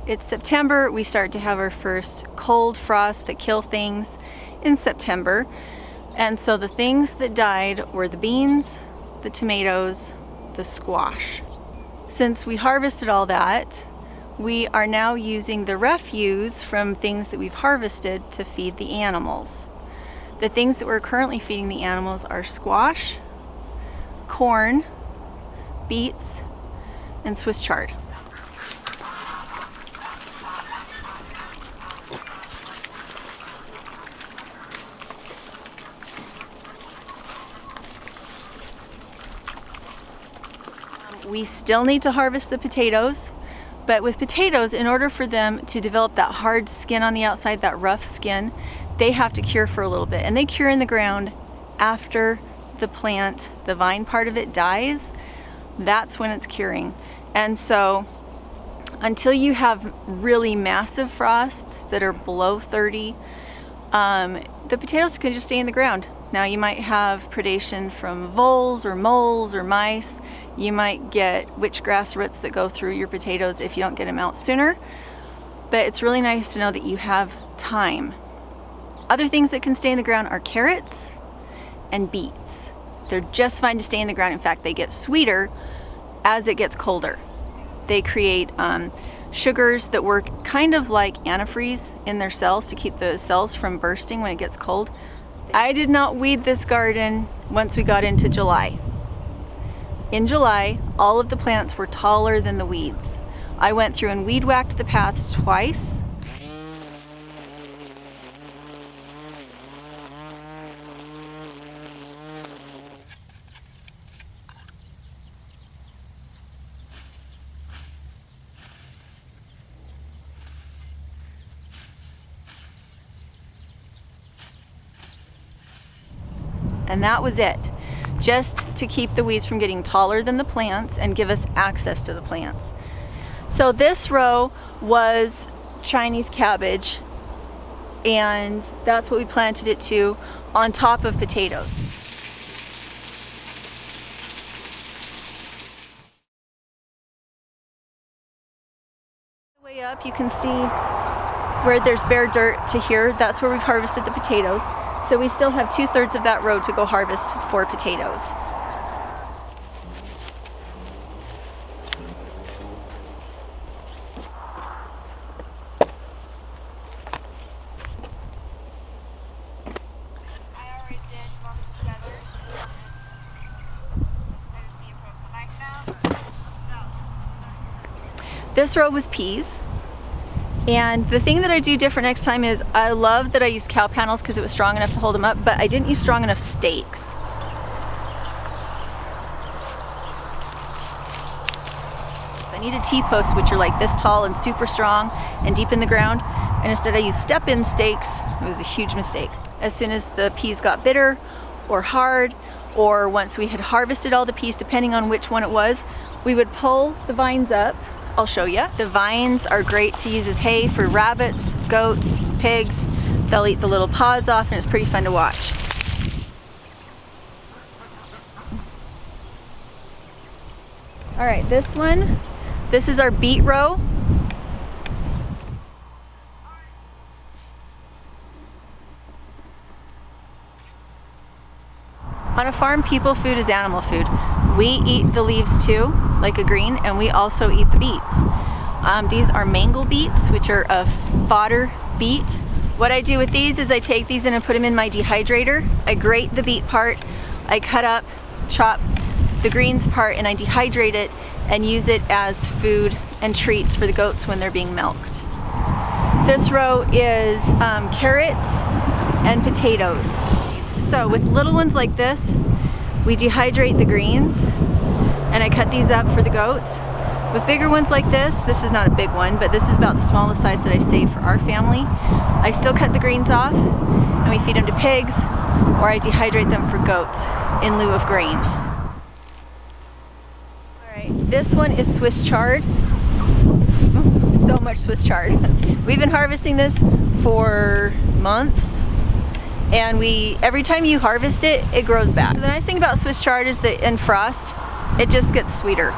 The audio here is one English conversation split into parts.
It's September, we start to have our first cold frosts that kill things in September. And so the things that died were the beans, the tomatoes, the squash. Since we harvested all that, we are now using the refuse from things that we've harvested to feed the animals. The things that we're currently feeding the animals are squash, corn, beets, and Swiss chard. We still need to harvest the potatoes, but with potatoes, in order for them to develop that hard skin on the outside, that rough skin, they have to cure for a little bit. And they cure in the ground after the plant, the vine part of it dies. That's when it's curing. And so until you have really massive frosts that are below 30, the potatoes can just stay in the ground. Now you might have predation from voles or moles or mice. You might get witchgrass roots that go through your potatoes if you don't get them out sooner. But it's really nice to know that you have time. Other things that can stay in the ground are carrots and beets. They're just fine to stay in the ground. In fact, they get sweeter as it gets colder. They create sugars that work kind of like antifreeze in their cells to keep the cells from bursting when it gets cold. I did not weed this garden once we got into July. In July, all of the plants were taller than the weeds. I went through and weed whacked the paths twice. And that was it, just to keep the weeds from getting taller than the plants and give us access to the plants. So this row was Chinese cabbage, and that's what we planted it to on top of potatoes. Way up, you can see where there's bare dirt to here. That's where we've harvested the potatoes. So we still have 2/3 of that row to go harvest for potatoes. This row was peas. And the thing that I do different next time is I love that I used cow panels because it was strong enough to hold them up, but I didn't use strong enough stakes. I needed T-posts, which are like this tall and super strong and deep in the ground, and instead I used step-in stakes. It was a huge mistake. As soon as the peas got bitter or hard, or once we had harvested all the peas, depending on which one it was, we would pull the vines up. I'll show you. The vines are great to use as hay for rabbits, goats, pigs. They'll eat the little pods off, and it's pretty fun to watch. All right, this is our beet row. On a farm, people food is animal food. We eat the leaves too, like a green, and we also eat the beets. These are mangle beets, which are a fodder beet. What I do with these is I take these in and put them in my dehydrator. I grate the beet part, I cut up, chop the greens part, and I dehydrate it and use it as food and treats for the goats when they're being milked. This row is carrots and potatoes. So with little ones like this, we dehydrate the greens, and I cut these up for the goats. With bigger ones like this is not a big one, but this is about the smallest size that I save for our family. I still cut the greens off, and we feed them to pigs, or I dehydrate them for goats in lieu of grain. All right, this one is Swiss chard. So much Swiss chard. We've been harvesting this for months. And every time you harvest it, it grows back. So the nice thing about Swiss chard is that in frost, it just gets sweeter.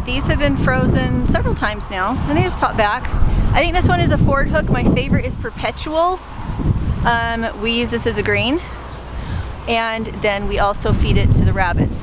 These have been frozen several times now, and they just pop back. I think this one is a Ford hook. My favorite is Perpetual. We use this as a green, and then we also feed it to the rabbits.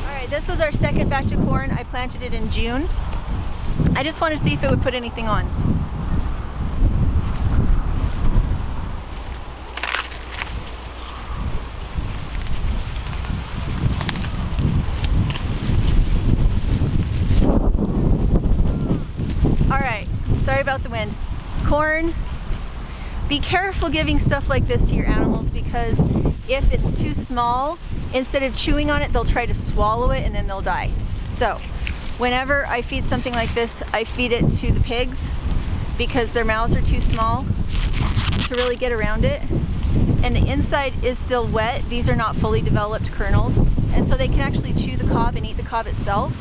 Alright, this was our second batch of corn. I planted it in June. I just wanted to see if it would put anything on. Alright, sorry about the wind. Corn, be careful giving stuff like this to your animals, because if it's too small, instead of chewing on it, they'll try to swallow it and then they'll die. So, whenever I feed something like this, I feed it to the pigs because their mouths are too small to really get around it. And the inside is still wet. These are not fully developed kernels. And so they can actually chew the cob and eat the cob itself.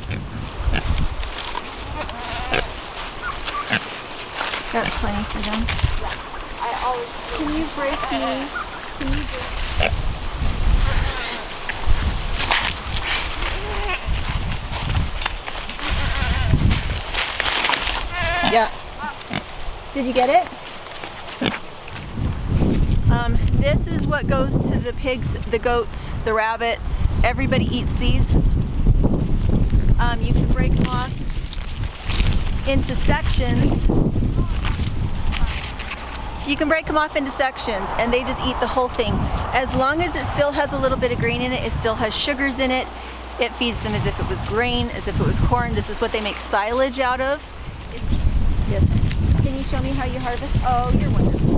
Got plenty for them. Yeah, I always. Can you break me? Can you break? Yeah. Did you get it? This is what goes to the pigs, the goats, the rabbits. Everybody eats these. You can break them off into sections. You can break them off into sections and they just eat the whole thing. As long as it still has a little bit of green in it, it still has sugars in it. It feeds them as if it was grain, as if it was corn. This is what they make silage out of. Yes. Can you show me how you harvest? Oh, you're wonderful.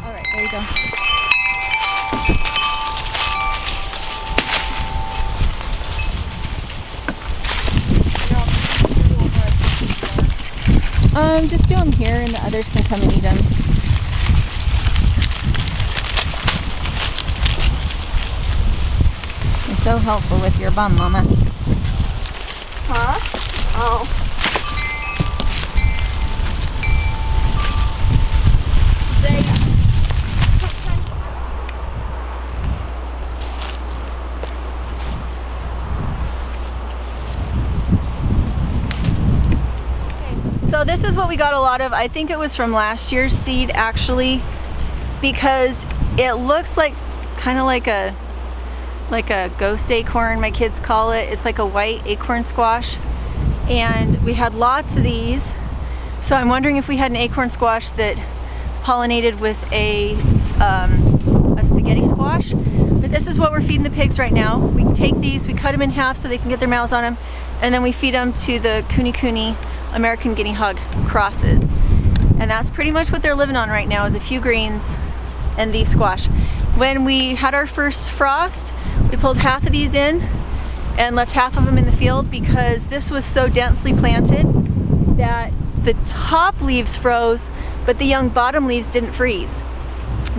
All right, there you go. Just do them here and the others can come and eat them. You're so helpful with your bum, Mama. Huh? Oh. So this is what we got a lot of. I think it was from last year's seed actually, because it looks like kind of like a ghost acorn, my kids call it. It's like a white acorn squash, and we had lots of these. So I'm wondering if we had an acorn squash that pollinated with a spaghetti squash. But this is what we're feeding the pigs right now. We take these, we cut them in half so they can get their mouths on them, and then we feed them to the Kuni American guinea hog crosses. And that's pretty much what they're living on right now, is a few greens and these squash. When we had our first frost, we pulled half of these in and left half of them in the field because this was so densely planted that the top leaves froze, but the young bottom leaves didn't freeze.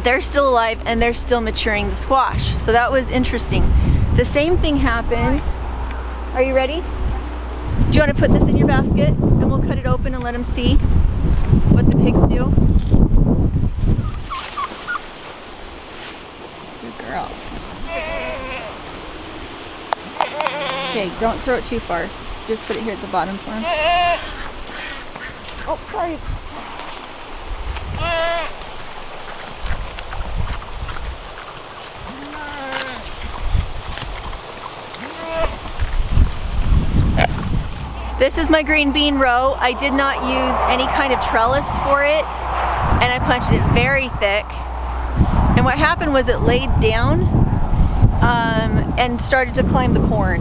They're still alive and they're still maturing the squash. So that was interesting. The same thing happened. Are you ready? Do you want to put this in your basket and we'll cut it open and let them see what the pigs do? Good girl. Okay, don't throw it too far. Just put it here at the bottom for him. Oh, sorry. This is my green bean row. I did not use any kind of trellis for it, and I planted it very thick. And what happened was it laid down and started to climb the corn.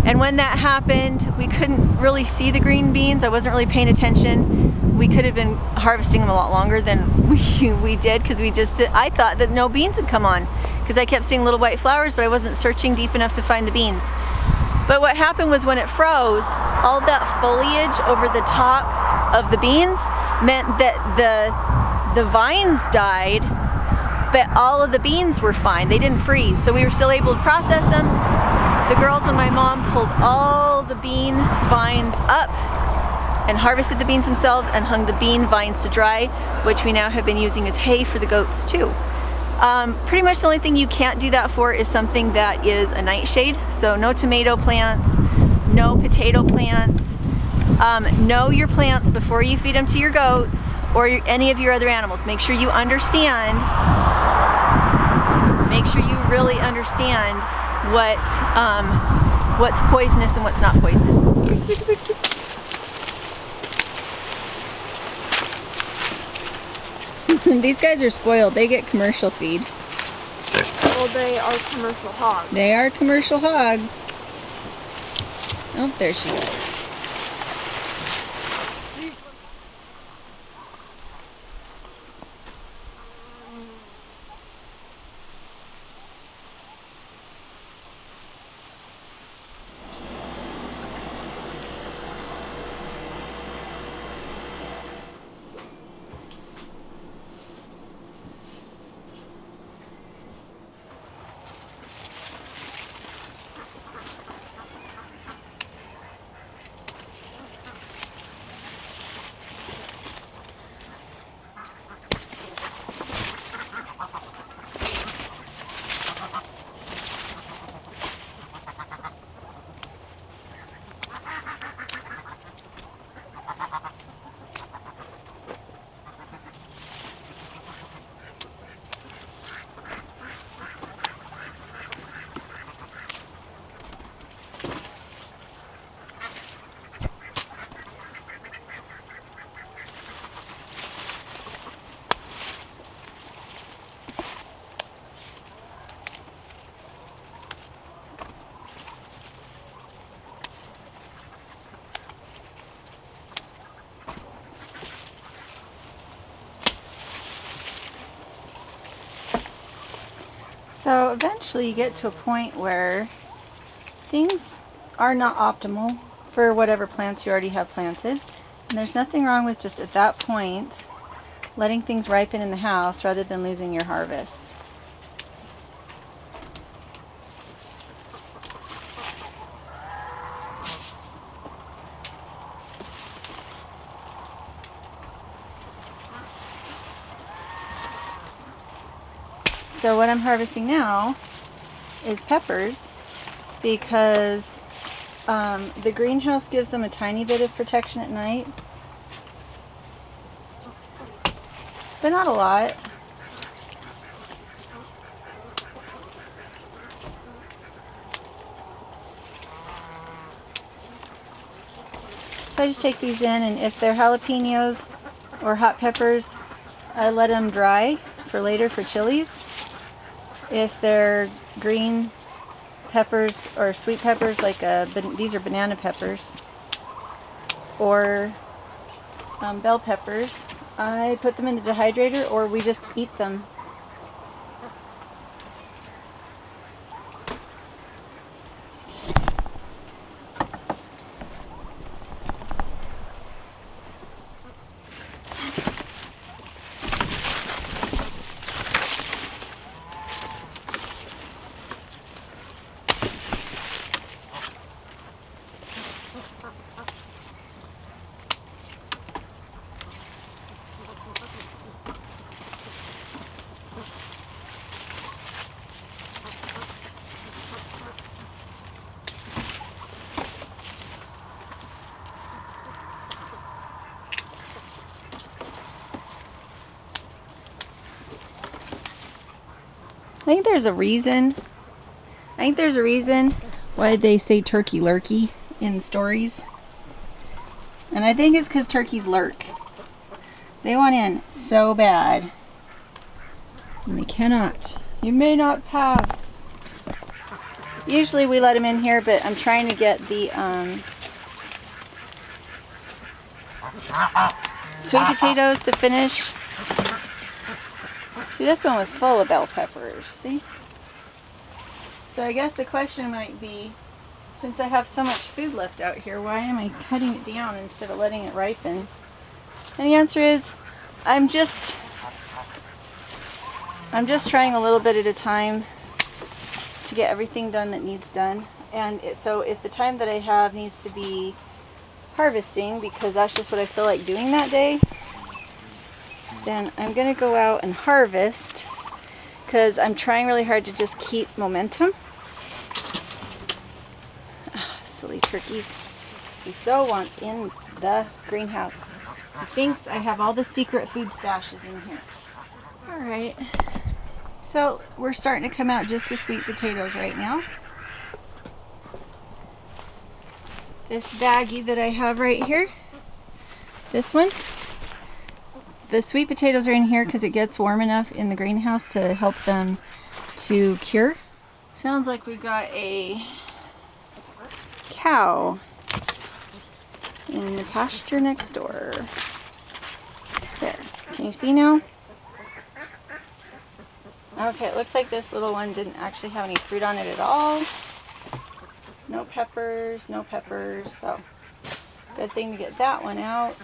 And when that happened, we couldn't really see the green beans. I wasn't really paying attention. We could have been harvesting them a lot longer than we did, because I thought that no beans had come on, because I kept seeing little white flowers, but I wasn't searching deep enough to find the beans. But what happened was when it froze, all that foliage over the top of the beans meant that the vines died, but all of the beans were fine. They didn't freeze, so we were still able to process them. The girls and my mom pulled all the bean vines up and harvested the beans themselves and hung the bean vines to dry, which we now have been using as hay for the goats too. Pretty much the only thing you can't do that for is something that is a nightshade. So no tomato plants, no potato plants. Know your plants before you feed them to your goats or any of your other animals. Make sure you understand, make sure you really understand what's poisonous and what's not poisonous. These guys are spoiled. They get commercial feed. Well, they are commercial hogs. They are commercial hogs. Oh, there she is. So eventually you get to a point where things are not optimal for whatever plants you already have planted. And there's nothing wrong with just at that point letting things ripen in the house rather than losing your harvest. So what I'm harvesting now is peppers because the greenhouse gives them a tiny bit of protection at night, but not a lot. So I just take these in, and if they're jalapenos or hot peppers, I let them dry for later for chilies. If they're green peppers or sweet peppers, like these are banana peppers or bell peppers, I put them in the dehydrator or we just eat them. I think there's a reason. Why they say turkey lurkey in stories. And I think it's because turkeys lurk. They want in so bad. And they cannot. You may not pass. Usually we let them in here, but I'm trying to get the sweet potatoes to finish. See, this one was full of bell peppers, see? So I guess the question might be, since I have so much food left out here, why am I cutting it down instead of letting it ripen? And the answer is, I'm just trying a little bit at a time to get everything done that needs done. And so if the time that I have needs to be harvesting, because that's just what I feel like doing that day, then I'm gonna go out and harvest, because I'm trying really hard to just keep momentum. Silly turkeys. He so wants in the greenhouse. He thinks I have all the secret food stashes in here. All right, so we're starting to come out just to sweet potatoes right now. This baggie that I have right here, this one, the sweet potatoes are in here because it gets warm enough in the greenhouse to help them to cure. Sounds like we got a cow in the pasture next door. There, can you see now? Okay, it looks like this little one didn't actually have any fruit on it at all. No peppers, so good thing to get that one out.